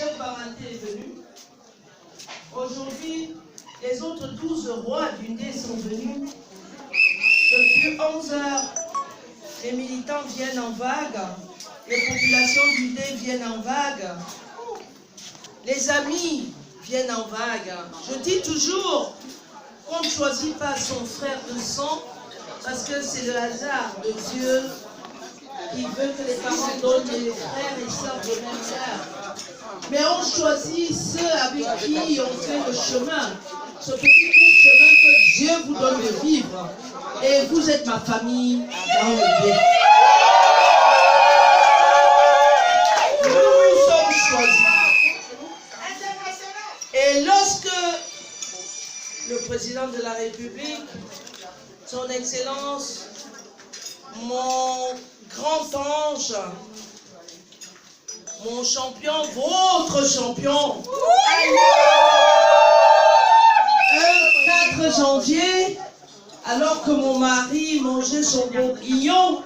chef Baranté est venu. Aujourd'hui, les autres 12 rois d'Undé sont venus. Depuis 11 heures, les militants viennent en vague. Les populations d'Undé viennent en vague. Les amis viennent en vague. Je dis toujours qu'on ne choisit pas son frère de sang parce que c'est le hasard de Dieu qui veut que les parents donnent les frères et sœurs de même mère. Mais on choisit ceux avec qui on fait le chemin. Ce petit court chemin que Dieu vous donne de vivre. Et vous êtes ma famille dans le bien. Nous sommes choisis. Et lorsque le président de la République, son Excellence, mon grand ange, mon champion, votre champion, un 4 janvier, alors que mon mari mangeait son bourguignon,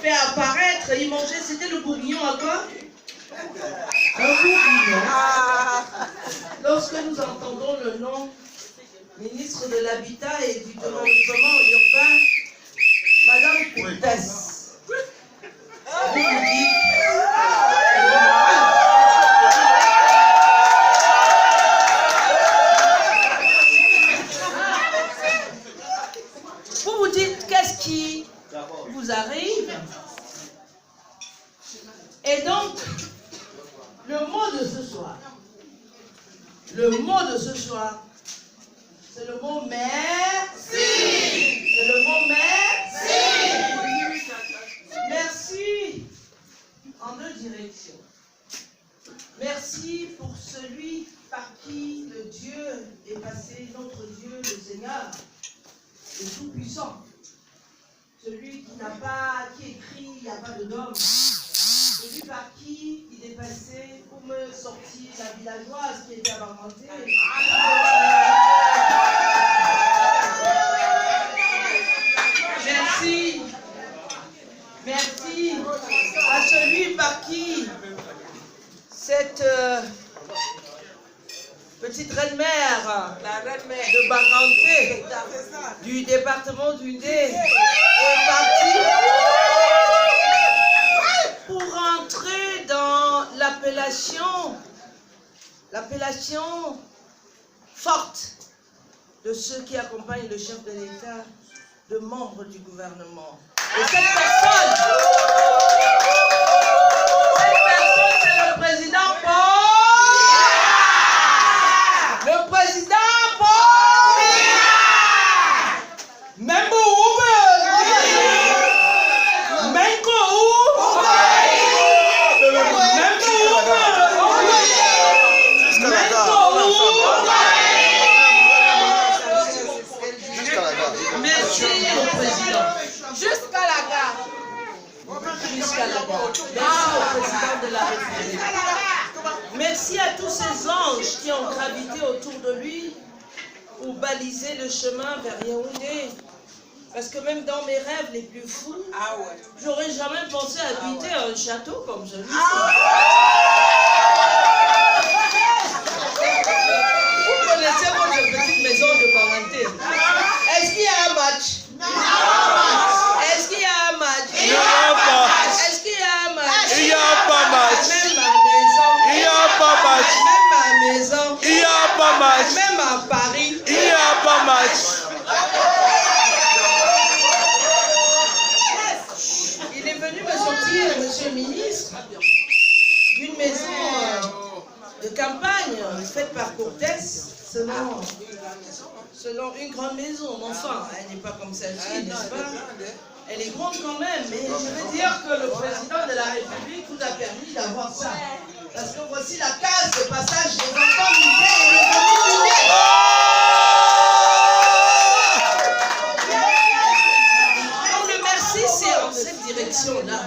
fait apparaître, il mangeait, c'était le bourguignon à quoi? Un bourguignon. Lorsque nous entendons le nom ministre de l'Habitat et du Développement urbain, Madame Coutès, vous vous dites, qu'est-ce qui vous arrive? Et donc, le mot de ce soir, c'est le mot merci. C'est le mot merci. Merci en deux directions. Merci pour celui par qui le Dieu est passé, notre Dieu, le Seigneur, le Tout-Puissant. Celui qui n'a pas, qui écrit, il n'y a pas de dogme. Celui par qui il est passé pour me sortir la villageoise qui était à Baranté. Merci. Merci à celui par qui cette petite reine-mère, la reine-mère de Baranté, du département d'Undé, est partie pour entrer dans l'appellation forte de ceux qui accompagnent le chef de l'État, de membres du gouvernement. Et cette personne, c'est le président Paul. Le président Paul. Même merci au président. Jusqu'à la gare. Jusqu'à la gare. Merci au président de la République. Merci à tous ces anges qui ont gravité autour de lui pour baliser le chemin vers Yaoundé. Parce que même dans mes rêves les plus fous, j'aurais jamais pensé habiter un château comme celui-ci. Vous connaissez votre petite maison de Baranté. Est-ce qu'il y a un match? Est-ce qu'il y a un match? Il n'y a pas. Est-ce qu'il y a un match? Il n'y a pas match. Même ma maison. Il n'y a pas match. Même ma maison. Il n'y a pas match. Même à Paris. Il n'y a pas match. Il est venu me sortir, monsieur le ministre, d'une maison de campagne faite par Cortès, selon une grande maison. Mais enfin, elle n'est pas comme celle-ci, n'est-ce pas? Elle est grande quand même, mais je veux dire que le président de la République vous a permis d'avoir ça. Parce que voici la case de passage des enfants d'Undé et des familles d'Undé. Donc le merci, c'est en cette direction-là.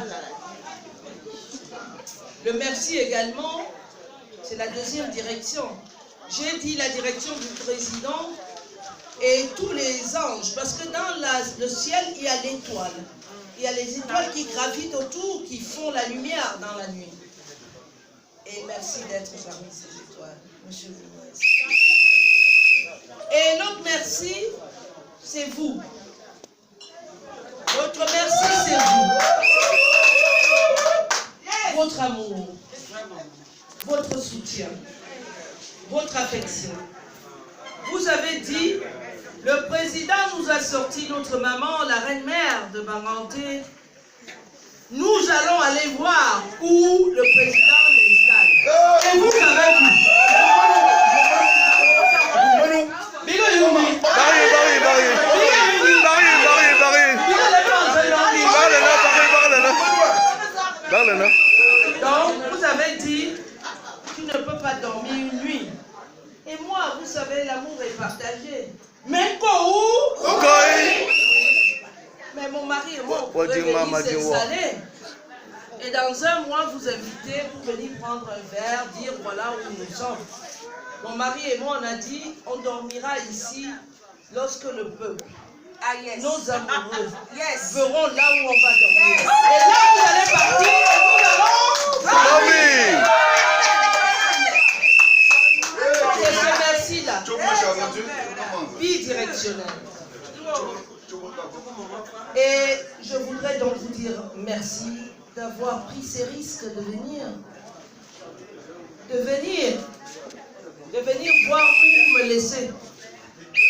Le merci également, c'est la deuxième direction. J'ai dit la direction du président et tous les anges, parce que dans le ciel, il y a l'étoile. Il y a les étoiles qui gravitent autour, qui font la lumière dans la nuit. Et merci d'être parmi ces étoiles, monsieur Boumouès. Et notre merci, c'est vous. Votre merci, c'est vous. Votre amour, votre soutien, votre affection. Vous avez dit, le président nous a sorti notre maman, la reine-mère de Banganté. Nous allons aller voir où le président l'installe. Et vous avez vu. Donc, vous avez dit, tu ne peux pas dormir une nuit. Et moi, vous savez, l'amour est partagé. Mais où? Mais mon mari et moi, on pourrait venir s'installer. Et dans un mois, vous inviter pour venir prendre un verre, dire voilà où nous sommes. Mon mari et moi, on a dit, on dormira ici lorsque le peuple, nos amoureux, verront là où on va dormir. Et là, vous allez partir et nous allons dormir. Et ce merci-là, bidirectionnel. Et je voudrais donc vous dire merci d'avoir pris ces risques de venir. De venir voir où me laisser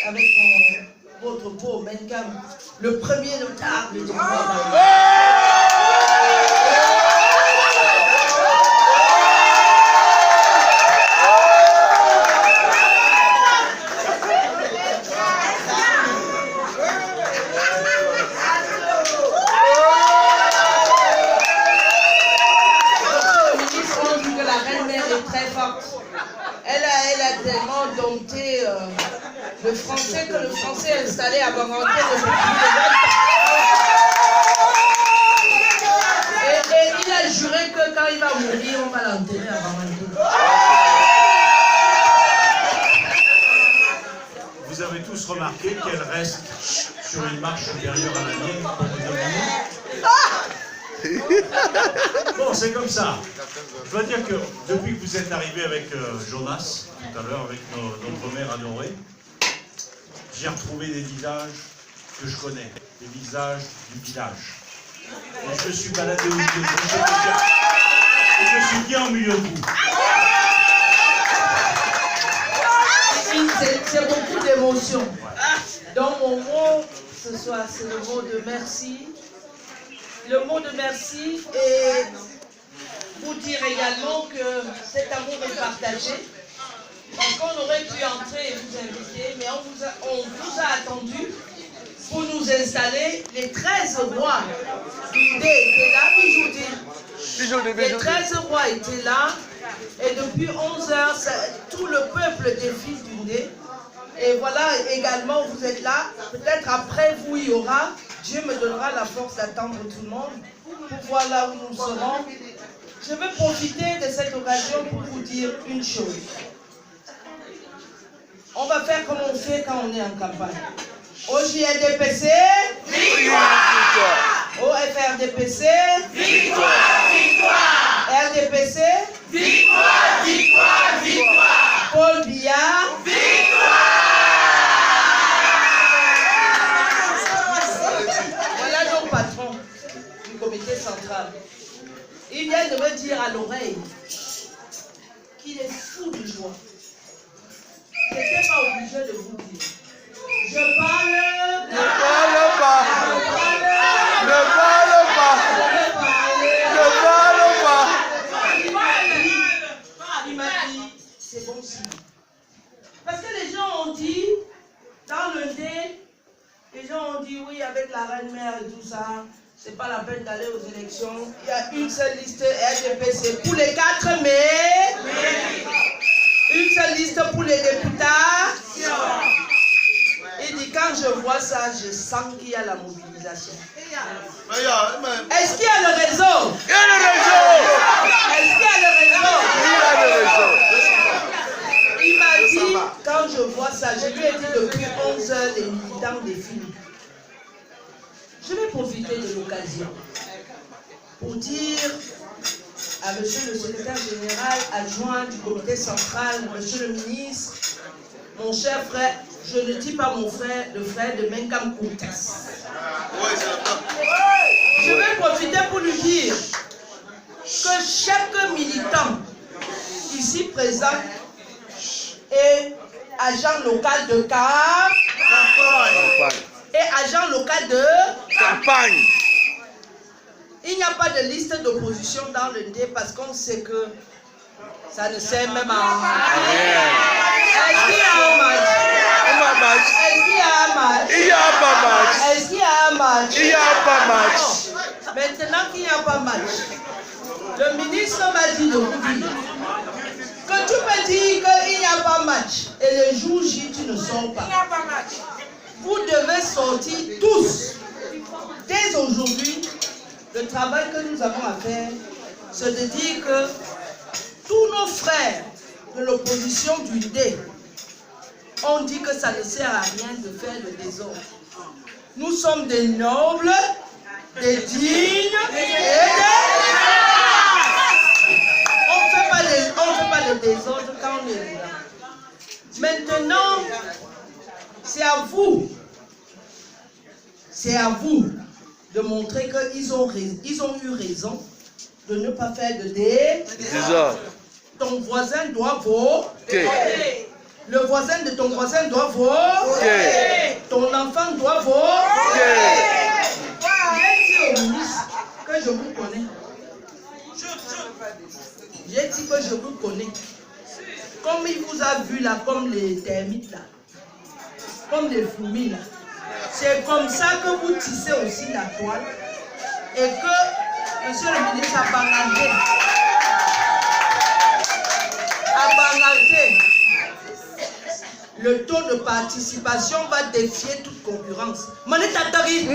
avec votre beau Menkam, le premier notable du monde. Elle a tellement dompté le français que le français est installé à Banganté depuis plus de 20 ans. Et il a juré que quand il va mourir, on va l'enterrer à Banganté. Vous avez tous remarqué qu'elle reste sur une marche supérieure à la mienne pour vous demander. Bon, c'est comme ça. Je dois dire que depuis que vous êtes arrivé avec Jonas, tout à l'heure, avec notre mère adorée, j'ai retrouvé des visages que je connais, des visages du village. Et je suis baladé au milieu de vous. Et je suis bien au milieu de vous. C'est beaucoup d'émotions. Donc mon mot ce soir, c'est le mot de merci. Le mot de merci et vous dire également que cet amour est partagé. Parce qu'on aurait pu entrer et vous inviter, mais on vous a attendu pour nous installer. Les 13 rois du Dé étaient là, les 13 rois étaient là, et depuis 11 heures, tout le peuple défile du Dé. Et voilà, également, vous êtes là. Peut-être après vous, il y aura. Dieu me donnera la force d'attendre tout le monde pour voir là où nous serons. Je veux profiter de cette occasion pour vous dire une chose. On va faire comme on fait quand on est en campagne. Au JNDPC, victoire! Au FRDPC, victoire! Victoire! RDPC, victoire! Victoire! Victoire! Paul Biya, victoire! Voilà nos patrons du comité central. Il vient de me dire à l'oreille qu'il est fou de joie. Je n'étais pas obligé de vous dire. Je parle. Ne parle pas. Ne parle pas. Ne parle pas. Il m'a dit, c'est bon signe. Parce que les gens ont dit, dans le dé, les gens ont dit oui, avec la reine-mère et tout ça, c'est pas la peine d'aller aux élections. Il y a une seule liste RDPC pour les 4 mai. Une seule liste pour les députés. Il dit, quand je vois ça, je sens qu'il y a la mobilisation. Est-ce qu'il y a le réseau? Il y a le réseau. Est-ce qu'il y a le réseau? Il m'a dit, quand je vois ça, je lui ai dit depuis 11 heures, les militants défilent. Je vais profiter de l'occasion pour dire à monsieur le secrétaire général adjoint du comité central, monsieur le ministre, mon cher frère, je ne dis pas mon frère, le frère de Menkam Koutes. Je vais profiter pour lui dire que chaque militant ici présent est agent local de campagne et agent local de campagne. Il n'y a pas de liste d'opposition dans le ND parce qu'on sait que ça ne sert même à rien. Est-ce qu'il y a un match? Est-ce qu'il y a un match? Il n'y a pas match. Est-ce qu'il y a un match? Il n'y a pas match. Maintenant qu'il n'y a pas match, le ministre m'a dit de vous dire que tu peux dire qu'il n'y a pas match et le jour J tu ne sors pas. Vous devez sortir tous. Dès aujourd'hui, le travail que nous avons à faire, c'est de dire que tous nos frères de l'opposition du D ont dit que ça ne sert à rien de faire le désordre. Nous sommes des nobles, des dignes et on ne fait pas de désordre quand on est là. Maintenant, c'est à vous de montrer qu'ils ont eu raison de ne pas faire de désordre. Ton voisin doit voter. Le voisin de ton voisin doit voter. Ton enfant doit voter. J'ai dit au ministre que je vous connais. J'ai dit que je vous connais. Comme il vous a vu là, comme les termites là, comme les fourmis là. C'est comme ça que vous tissez aussi la toile et que monsieur le ministre a bangardé. Le taux de participation va défier toute concurrence. Manetatari.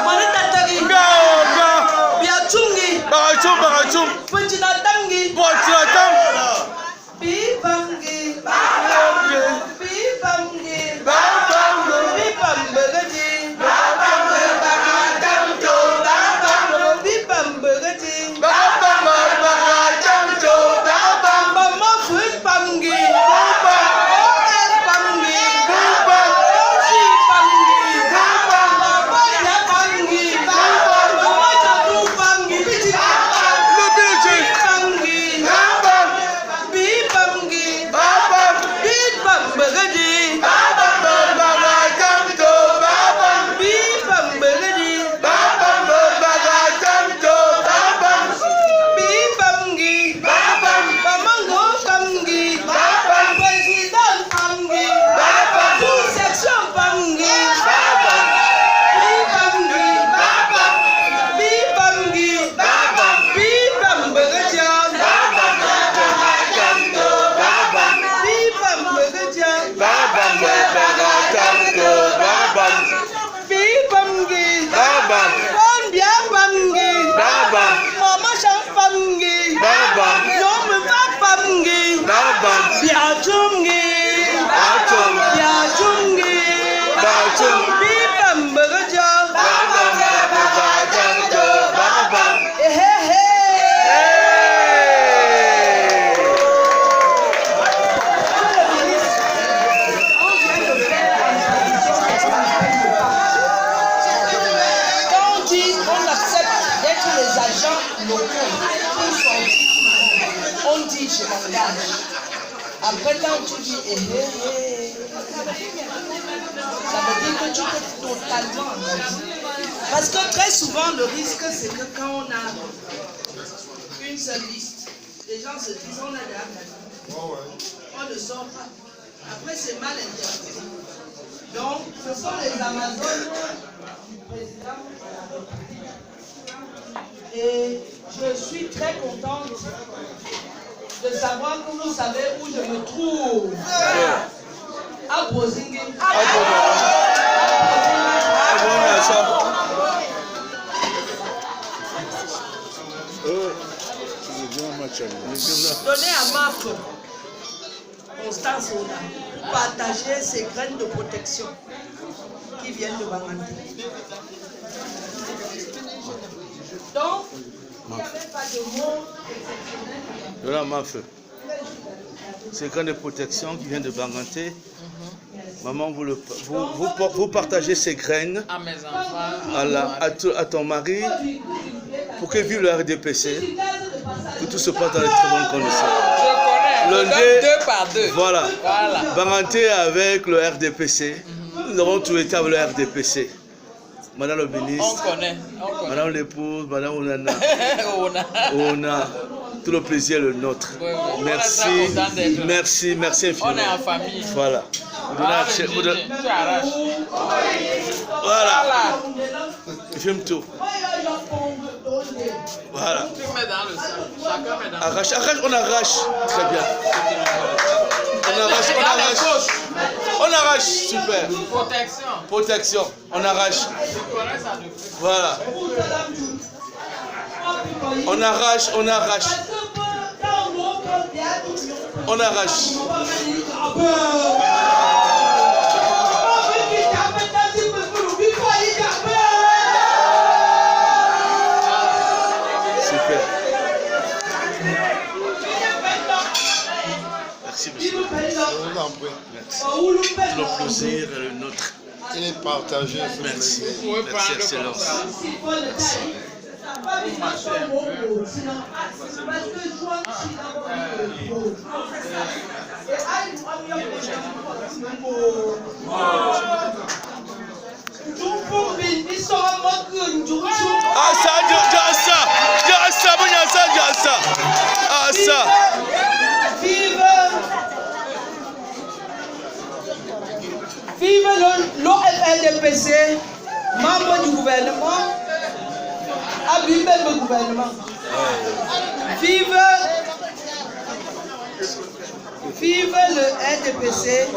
Manetatari. Biachungi. Barachum. Pujinatangi. Bibangi. Après quand tu dis ça veut dire que tu es totalement engagé. Parce que très souvent le risque c'est que quand on a une seule liste, les gens se disent on a des engagés. On ne sort pas. Après c'est mal interprété. Donc ce sont les Amazones du président de la République. Et je suis très contente de savoir que vous savez où je me trouve. À Bozingue. Donnez à Marc Constance Oda partager ces graines de protection qui viennent de Bangante. Donc, Il n'y avait pas de mots exceptionnels. Voilà ma feu. C'est grain de protection qui vient de Banganté. Maman, vous partagez ces graines À mes enfants. à ton mari pour qu'ils vivent le RDPC, que tout se passe dans les très bonnes conditions. Je connais. Deux par deux. Voilà. Voilà. Banganté avec le RDPC. Nous avons tout été avec le RDPC. Madame le ministre, On connaît. Madame l'épouse, Madame Onana, On a. tout le plaisir est le nôtre. Oui, oui. Merci, On est très content d'être là. merci infiniment. On est en famille. Voilà. Ah, tu arraches. Voilà. J'aime tout. Voilà. Tu mets dans le sac. Chacun met dans le sac. Arrache, on arrache. Très bien. On arrache, super. Protection, on arrache. Voilà. On arrache. On arrache. Super. Merci, monsieur. Je vous en prie. Merci. Tout le plaisir est le nôtre. Il est partagé. Merci. Merci, Excellence. Merci. Vive l'OFLDPC, membre du gouvernement, habile le gouvernement. Vive le RDPC.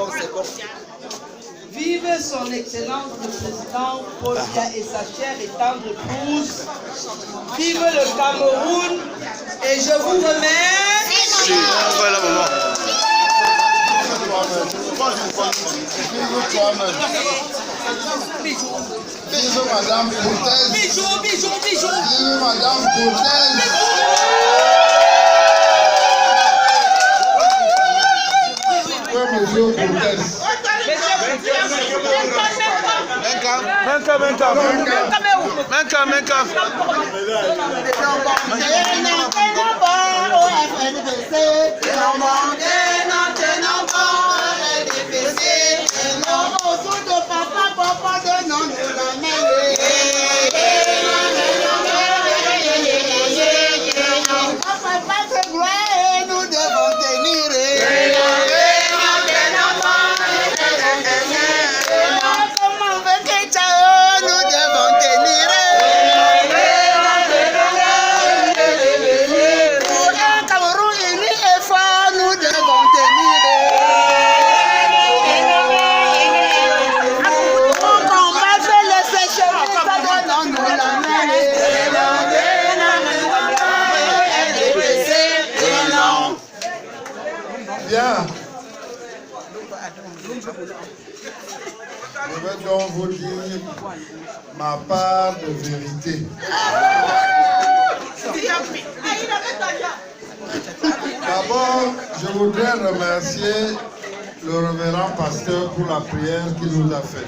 Vive son excellence le président Paul Biya et sa chère et tendre épouse. Vive le Cameroun et je vous remercie. Voilà, maman. Bisous, Madame Cortez. Bisous. Bisous, Madame Cortez. Oui, Monsieur Cortez. Nous devons tenir. Comment veut-il ça? Nous devons tenir. Pour un Cameroun uni et fort, nous devons tenir. On combat le sécheresse, ça donne nous la main. Bien. Je vais donc vous dire ma part de vérité. D'abord, je voudrais remercier le révérend pasteur pour la prière qu'il nous a faite.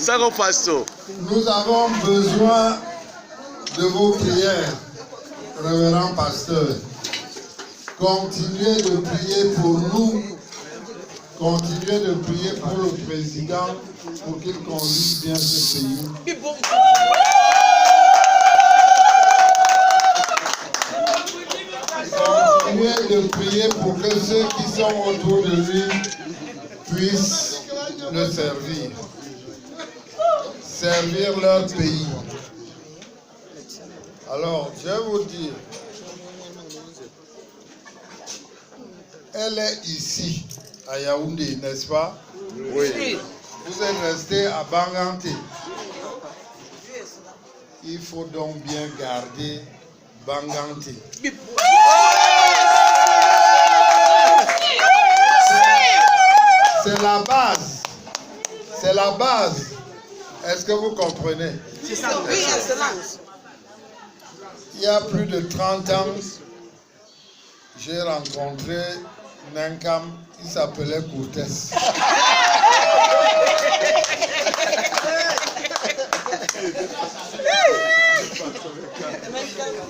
Sango Pasto. Nous avons besoin de vos prières, révérend pasteur. Continuez de prier pour nous. Continuez de prier pour le président pour qu'il conduise bien ce pays. Continuez de prier pour que ceux qui sont autour de lui puissent le servir. Servir leur pays. Alors, je vais vous dire, elle est ici, à Yaoundé, n'est-ce pas? Oui. Vous êtes resté à Banganté. Il faut donc bien garder Banganté. C'est la base. C'est la base. Est-ce que vous comprenez? Oui, excellence. Il y a plus de 30 ans, j'ai rencontré Nankam, il s'appelait Courtès.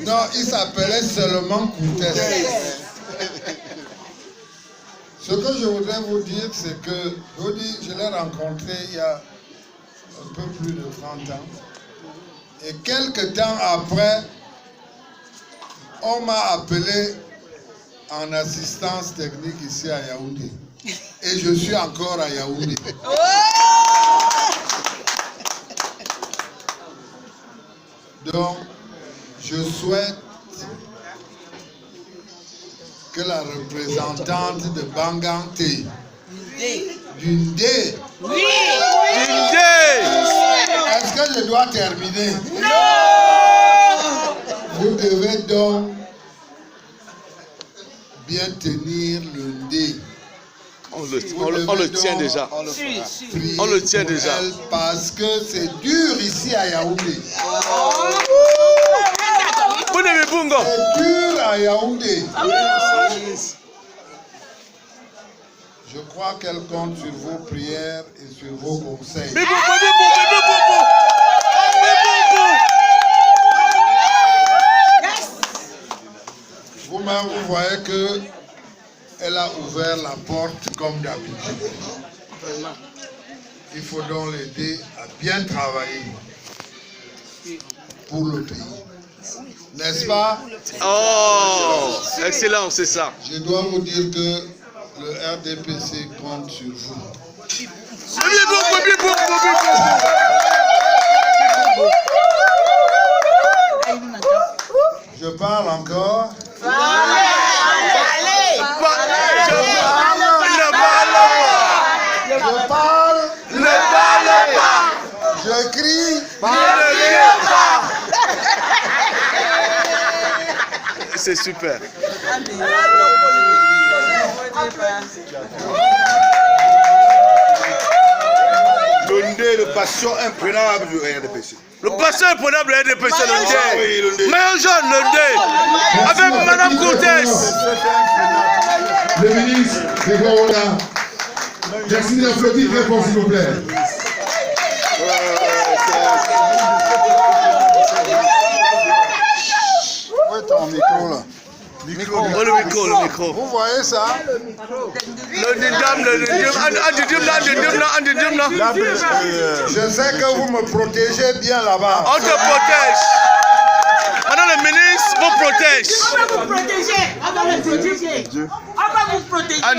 Non, il s'appelait seulement Courtès. Ce que je voudrais vous dire, c'est que je l'ai rencontré il y a un peu plus de 30 ans. Et quelques temps après, on m'a appelé en assistance technique ici à Yaoundé. Et je suis encore à Yaoundé. Donc, je souhaite que la représentante de Bangangté, d'Undé, est-ce que je dois terminer? Non! Vous devez donc bien tenir le dé. On le tient déjà. On le tient déjà. Parce que c'est dur ici à Yaoundé. C'est dur à Yaoundé. Je crois qu'elle compte sur vos prières et sur vos conseils. Vous-même, vous voyez que elle a ouvert la porte comme d'habitude. Il faut donc l'aider à bien travailler pour le pays. N'est-ce pas? Oh, excellent, c'est ça. Je dois vous dire que le RDPC compte sur vous. Je parle encore. Je parle. Je crie. C'est super. L'Ondé, le patient imprenable du RDPC. Le patient imprenable du RDPC, l'Ondé. Meilleur jeune, l'Ondé. Avec Madame Courtès. Le ministre de Gouaoula. Merci d'applaudir très fort, s'il vous plaît. Où est ton micro là? Le micro. Vous voyez ça? Je sais que vous me protégez bien là-bas. On te protège. Madame le ministre vous protège. On va vous protéger. On va vous protéger. On va vous protéger.